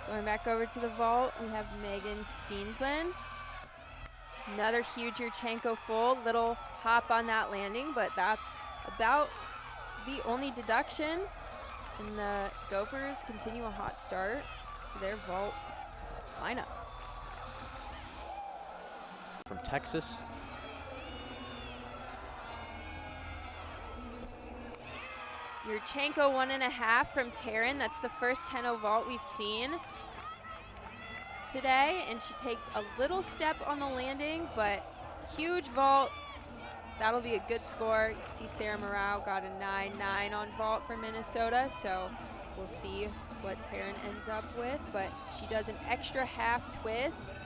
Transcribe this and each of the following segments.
Going back over to the vault, we have Megan Steensland. Another huge Yurchenko full, little hop on that landing, but that's about the only deduction. And the Gophers continue a hot start to their vault lineup. From Texas. Yurchenko 1.5 from Taryn. That's the first 10-0 vault we've seen today, and she takes a little step on the landing, but huge vault. That'll be a good score. You can see Sarah Morale got a 9-9 on vault for Minnesota, so we'll see what Taryn ends up with, but she does an extra half twist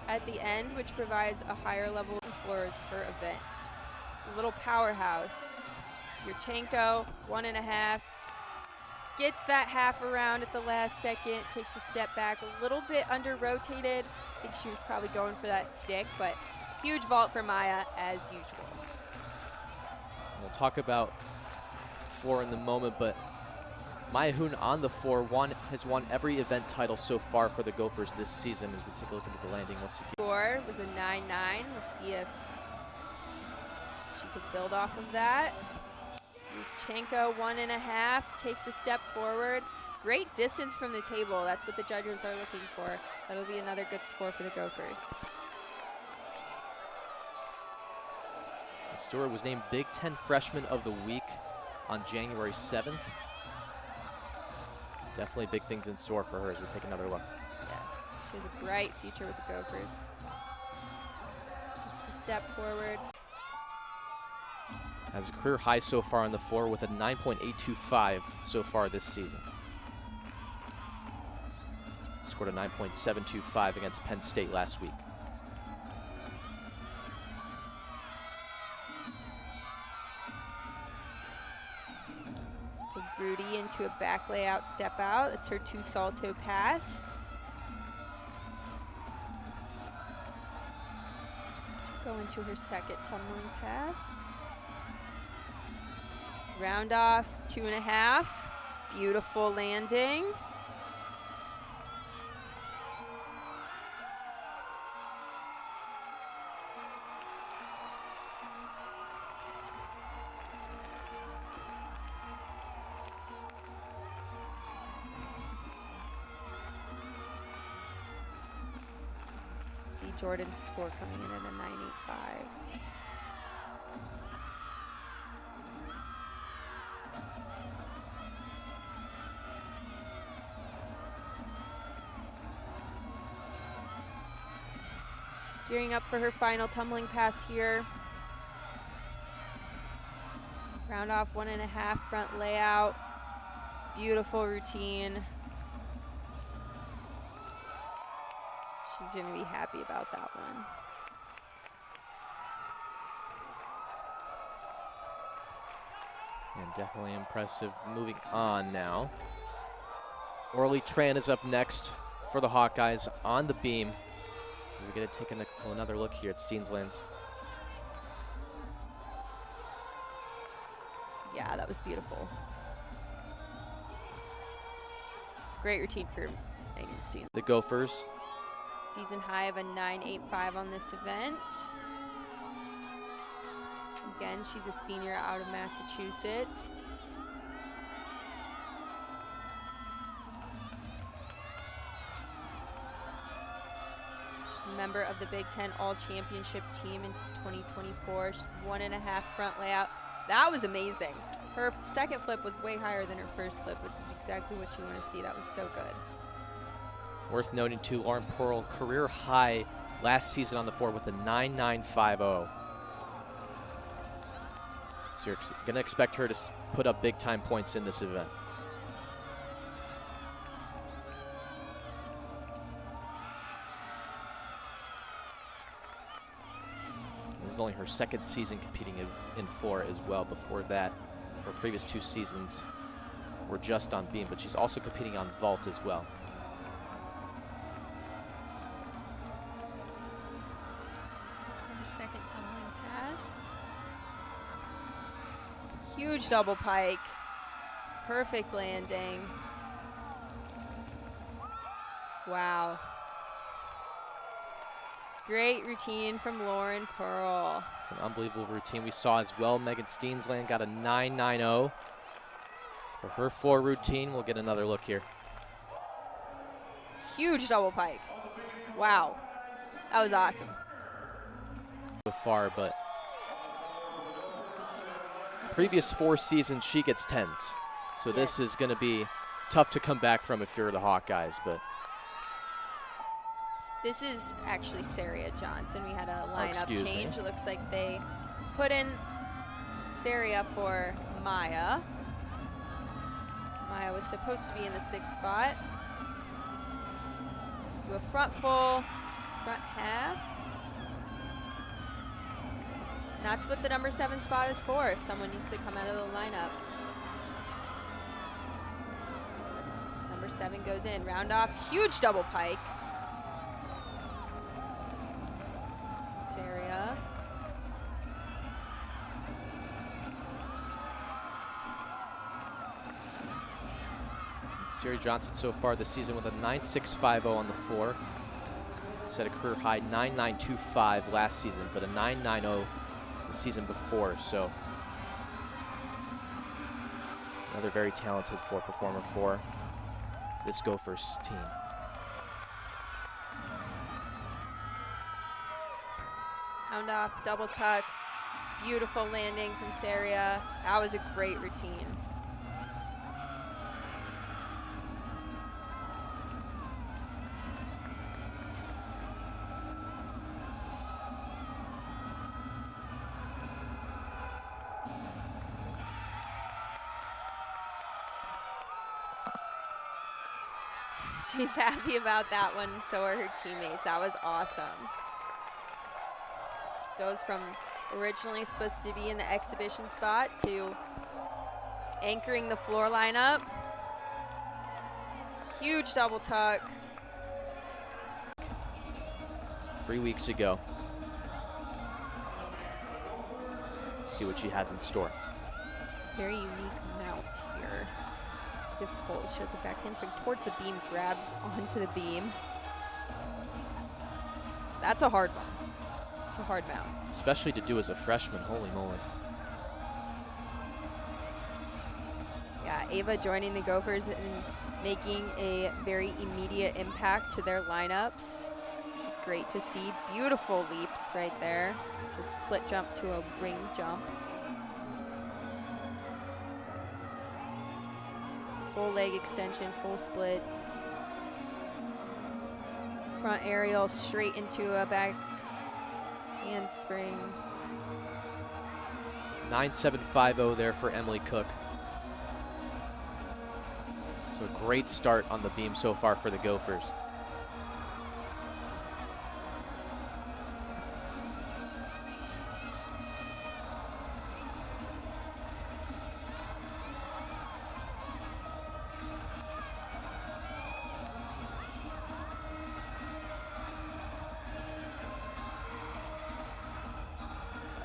at the end, which provides a higher level and floors her event. A little powerhouse. Yurchenko, 1.5, gets that half around at the last second, takes a step back, a little bit under rotated. I think she was probably going for that stick, but huge vault for Maya as usual. We'll talk about floor in the moment, but Maya Hoon on the floor has won every event title so far for the Gophers this season. As we take a look into the landing once again. Score was a 9-9. We'll see if she could build off of that. Yurchenko 1.5, takes a step forward. Great distance from the table. That's what the judges are looking for. That'll be another good score for the Gophers. Stewart was named Big Ten Freshman of the Week on January 7th. Definitely big things in store for her as we take another look. Yes, she has a bright future with the Gophers. Just the step forward. Has a career high so far on the floor with a 9.825 so far this season. Scored a 9.725 against Penn State last week. So Broody into a back layout step out. That's her 2 salto pass. Go into her second tumbling pass. Round off 2.5. Beautiful landing. See Jordan's score coming in at a 9.85. Gearing up for her final tumbling pass here. Round off 1.5 front layout. Beautiful routine. She's gonna be happy about that one. And definitely impressive. Moving on now. Orly Tran is up next for the Hawkeyes on the beam. We're going to take another look here at Steensland's. Yeah, that was beautiful. Great routine for Megan Steensland. The Gophers. Season high of a 9.85 on this event. Again, she's a senior out of Massachusetts. Member of the Big Ten All-Championship team in 2024. She's 1.5 front layout. That was amazing. Her second flip was way higher than her first flip, which is exactly what you want to see. That was so good. Worth noting too, Lauren Pearl, career high last season on the floor with a 9.950. So you're going to expect her to put up big time points in this event. This is only her second season competing in floor as well. Before that, her previous 2 seasons were just on beam, but she's also competing on vault as well. For the second tumbling pass. Huge double pike. Perfect landing. Wow. Great routine from Lauren Pearl. It's an unbelievable routine. We saw as well Megan Steensland got a 9.90 for her floor routine. We'll get another look here. Huge double pike. Wow. That was awesome. So far, but previous 4 seasons she gets 10s. So this is going to be tough to come back from if you're the Hawkeyes, but this is actually Saria Johnson. We had a lineup change. Me. It looks like they put in Saria for Maya. Maya was supposed to be in the 6th spot. Do a front full, front half. And that's what the number 7 spot is for if someone needs to come out of the lineup. Number 7 goes in, round off, huge double pike. Saria. Saria Johnson so far this season with a 9.650 on the floor. Set a career high 9.925 last season, but a 9.90 the season before. So another very talented floor performer for this Gophers team. Hound off, double tuck, beautiful landing from Saria. That was a great routine. She's happy about that one, so are her teammates. That was awesome. Goes from originally supposed to be in the exhibition spot to anchoring the floor lineup. Huge double tuck. 3 weeks ago. See what she has in store. Very unique mount here. It's difficult. She has a back handspring towards the beam, grabs onto the beam. That's a hard one. It's a hard mount. Especially to do as a freshman, holy moly. Yeah, Ava joining the Gophers and making a very immediate impact to their lineups. Which is great to see. Beautiful leaps right there. Just split jump to a ring jump. Full leg extension, full splits. Front aerial straight into a back handspring. 9.750 there for Emily Cook. So a great start on the beam so far for the Gophers.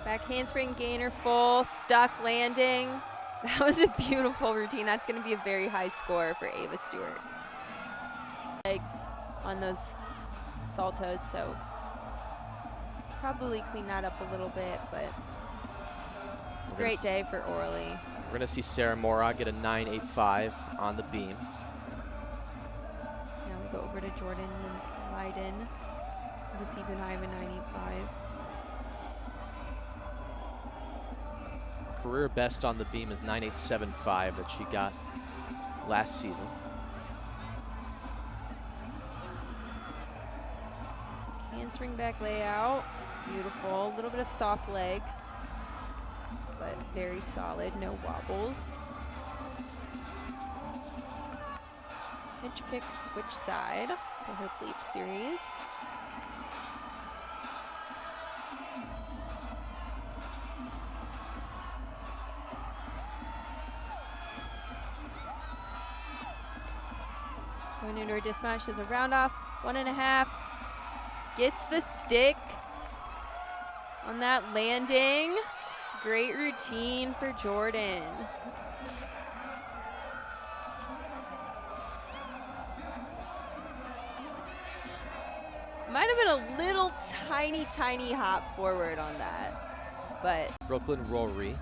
Back handspring gainer full, stuck landing. That was a beautiful routine. That's going to be a very high score for Ava Stewart. Legs on those saltos, so probably clean that up a little bit, but great day for Orly. We're going to see Sarah Mora get a 9.85 on the beam. Now we go over to Jordan Leiden. The season high of a 9.85. Career best on the beam is 9.875 that she got last season. Handspring back layout, beautiful. A little bit of soft legs, but very solid, no wobbles. Hitch kick, switch side for her leap series. Going into her dismount, does a round off, 1.5. Gets the stick on that landing. Great routine for Jordan. might have been a little tiny hop forward on that, but. Brooklyn Rory.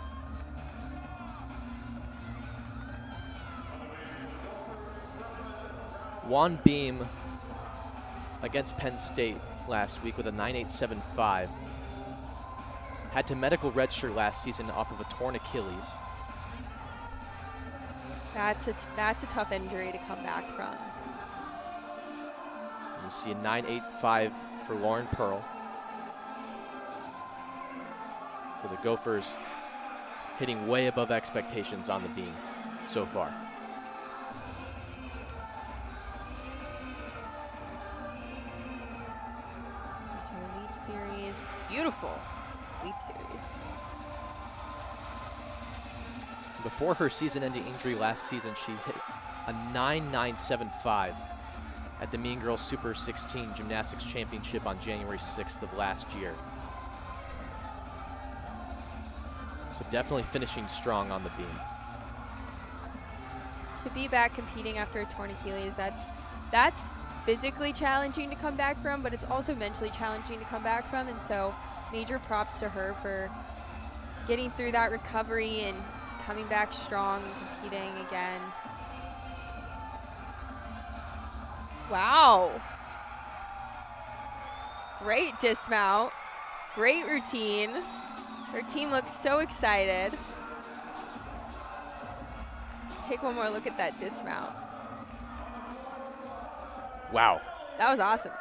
Juan Beam against Penn State last week with a 9.875. Had to medical redshirt last season off of a torn Achilles. That's a tough injury to come back from. You see a 9.85 for Lauren Pearl. So the Gophers hitting way above expectations on the beam so far. Into a leap series. Beautiful leap series. Before her season-ending injury last season, she hit a 9.975 at the Mean Girls Super 16 Gymnastics Championship on January 6th of last year. So definitely finishing strong on the beam. To be back competing after a torn Achilles, that's physically challenging to come back from, but it's also mentally challenging to come back from, and so major props to her for getting through that recovery and coming back strong and competing again. Wow. Great dismount. Great routine. Her team looks so excited. Take one more look at that dismount. Wow. That was awesome.